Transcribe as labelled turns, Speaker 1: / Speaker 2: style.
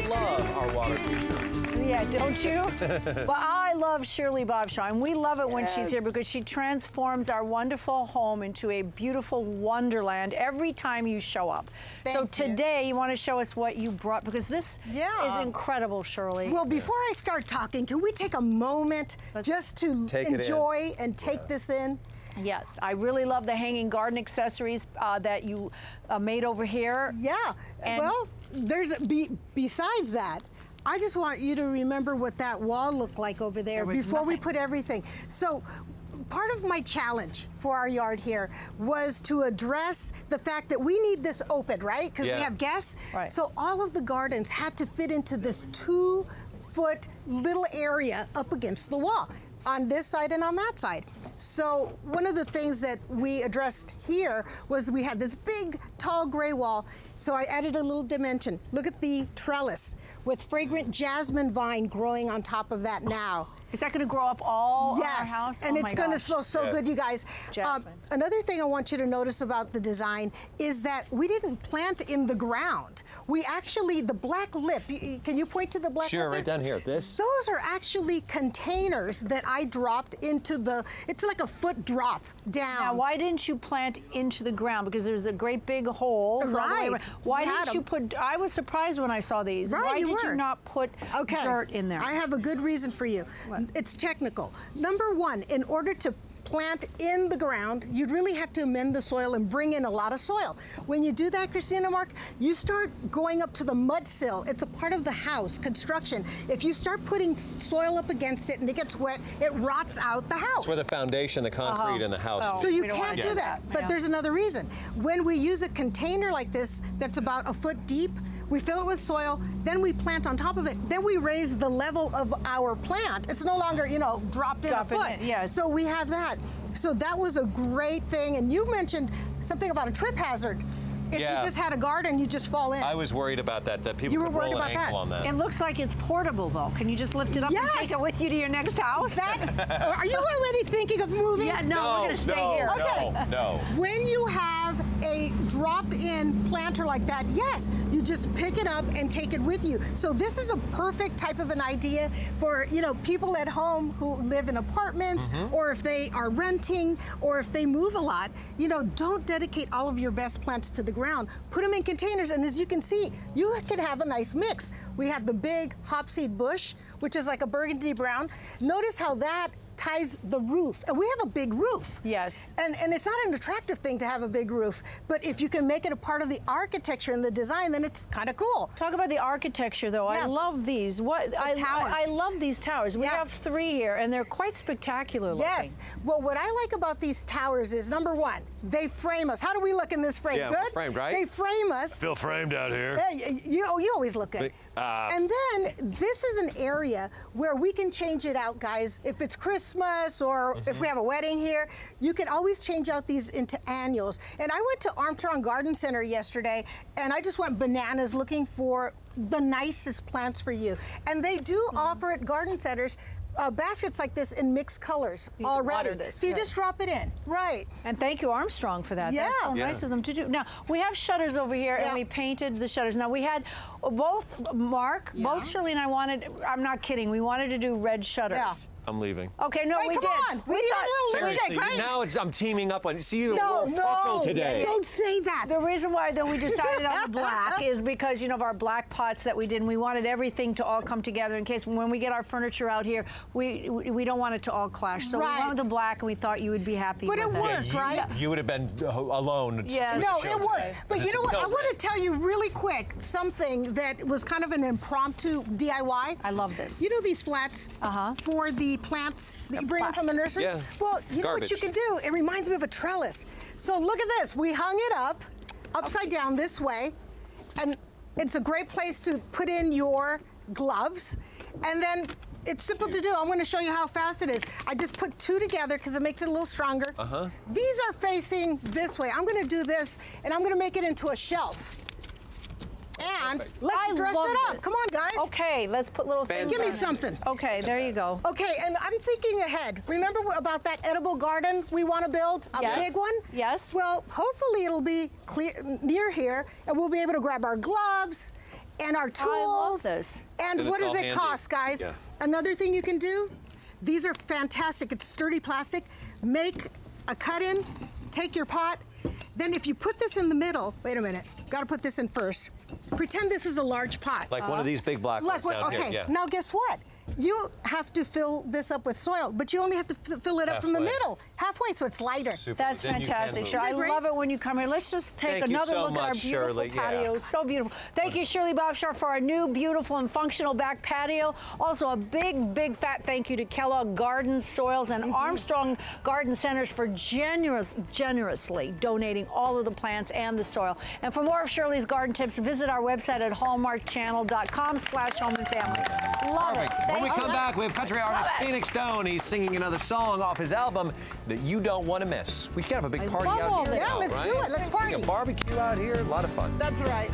Speaker 1: love our water feature.
Speaker 2: Yeah, don't you? Well, I love Shirley Bovshow, and we love it when she's here because she transforms our wonderful home into a beautiful wonderland every time you show up. So today, you want to show us what you brought, because this is incredible, Shirley.
Speaker 3: Well, before I start talking, can we take a moment just to enjoy and take this in?
Speaker 2: Yes, I really love the hanging garden accessories that you made over here.
Speaker 3: Yeah, and well, besides that, I just want you to remember what that wall looked like over there before we put everything. So part of my challenge for our yard here was to address the fact that we need this open, right? Because we have guests. Right. So all of the gardens had to fit into this 2-foot little area up against the wall, on this side and on that side. So one of the things that we addressed here was we had this big, tall gray wall, so I added a little dimension. Look at the trellis with fragrant jasmine vine growing on top of that now.
Speaker 2: Is that going to grow up all in our house?
Speaker 3: And it's going to smell so good, you guys. Another thing I want you to notice about the design is that we didn't plant in the ground. We actually, the black lip, can you point to the black lip?
Speaker 1: Sure, right down here, this?
Speaker 3: Those are actually containers that I dropped into the, it's like a foot drop down.
Speaker 2: Now, why didn't you plant into the ground? Because there's a great big hole.
Speaker 3: Right.
Speaker 2: Why didn't you put, I was surprised when I saw these.
Speaker 3: Right,
Speaker 2: why did you not put dirt in there?
Speaker 3: I have a good reason for you. What? It's technical. Number one, in order to plant in the ground, you'd really have to amend the soil and bring in a lot of soil. When you do that, Christina, Mark, you start going up to the mud sill. It's a part of the house construction. If you start putting soil up against it and it gets wet, it rots out the house.
Speaker 1: It's where the foundation, the concrete in the house.
Speaker 3: So you can't do that. But there's another reason. When we use a container like this that's about 1 foot deep, we fill it with soil, then we plant on top of it, then we raise the level of our plant. It's no longer, you know, dropped in a foot. So we have that. So that was a great thing. And you mentioned something about a trip hazard. If you just had a garden, you just fall in.
Speaker 1: I was worried about that people could roll an ankle on that.
Speaker 2: It looks like it's portable, though. Can you just lift it up and take it with you to your next house?
Speaker 3: Are you already thinking of moving?
Speaker 2: Yeah, no, we're going to stay here.
Speaker 3: Okay.
Speaker 1: No.
Speaker 3: When you have a drop-in planter like that, yes, you just pick it up and take it with you. So this is a perfect type of an idea for, you know, people at home who live in apartments, or if they are renting, or if they move a lot. You know, don't dedicate all of your best plants to the ground. Put them in containers, and as you can see, you can have a nice mix. We have the big hopseed bush, which is like a burgundy brown. Notice how that ties the roof, and we have a big roof.
Speaker 2: Yes.
Speaker 3: And it's not an attractive thing to have a big roof, but if you can make it a part of the architecture and the design, then it's kind of cool.
Speaker 2: Talk about the architecture, though. I love these. I love these towers. We have 3 here, and they're quite spectacular looking.
Speaker 3: Yes. Well, what I like about these towers is, number one, they frame us. How do we look in this frame? Good?
Speaker 1: Framed, right?
Speaker 3: They frame us.
Speaker 4: I feel framed out here.
Speaker 3: You always look good. And then this is an area where we can change it out, guys. If it's Christmas or if we have a wedding here, you can always change out these into annuals. And I went to Armstrong Garden Center yesterday, and I just went bananas looking for the nicest plants for you. And they do offer at garden centers baskets like this in mixed colors already. So you just drop it in. Right.
Speaker 2: And thank you, Armstrong, for that. That's so nice of them to do. Now, we have shutters over here, and we painted the shutters. Now, we had both Shirley and I wanted, I'm not kidding, we wanted to do red shutters.
Speaker 1: I'm leaving.
Speaker 2: Okay, no, we did.
Speaker 3: Come on. We did a little lipstick, right?
Speaker 1: Now I'm teaming up on. See, you're today.
Speaker 3: Don't say that.
Speaker 2: The reason why then we decided on the black is because, you know, of our black pots that we did, and we wanted everything to all come together in case when we get our furniture out here, we don't want it to all clash. So we went with the black, and we thought you would be happy.
Speaker 3: But it worked, right?
Speaker 1: You would have been alone.
Speaker 2: Yeah.
Speaker 3: No, it worked. But you know what? I want to tell you really quick something that was kind of an impromptu DIY.
Speaker 2: I love this.
Speaker 3: You know these flats for the plants that you bring in from the nursery?
Speaker 1: Yeah.
Speaker 3: Well, you know what you can do? It reminds me of a trellis. So look at this. We hung it up upside down this way, and it's a great place to put in your gloves. And then it's simple to do. I'm going to show you how fast it is. I just put 2 together because it makes it a little stronger. These are facing this way. I'm going to do this, and I'm going to make it into a shelf. And let's dress it up. Come on, guys.
Speaker 2: Okay, let's put little things.
Speaker 3: Give me something.
Speaker 2: Okay, there you go.
Speaker 3: Okay, and I'm thinking ahead. Remember about that edible garden we want to build? A big one?
Speaker 2: Yes.
Speaker 3: Well, hopefully it'll be near here, and we'll be able to grab our gloves and our tools.
Speaker 2: I love this.
Speaker 3: And what does it cost, guys?
Speaker 1: Yeah.
Speaker 3: Another thing you can do, these are fantastic. It's sturdy plastic. Make a cut-in, take your pot. Then if you put this in the middle, wait a minute, got to put this in first. Pretend this is a large pot.
Speaker 1: Like one of these big black ones down
Speaker 3: okay,
Speaker 1: here. Yeah.
Speaker 3: now guess what? You have to fill this up with soil, but you only have to fill it up from the middle, halfway, so it's lighter.
Speaker 1: Super.
Speaker 2: That's fantastic, Shirley. I love it when you come here. Let's just take another look at our beautiful patio. So beautiful. Thank you, Shirley Bovshow, for our new beautiful and functional back patio. Also, a big, big fat thank you to Kellogg Garden Soils and Armstrong Garden Centers for generously donating all of the plants and the soil. And for more of Shirley's garden tips, visit our website at hallmarkchannel.com/home-and-family. Love it.
Speaker 1: When we come back, we have country artist Phoenix Stone. He's singing another song off his album that you don't want to miss. We could have a big party out here.
Speaker 3: Yeah, let's do it. Let's party.
Speaker 1: A barbecue out here. A lot of fun.
Speaker 3: That's right.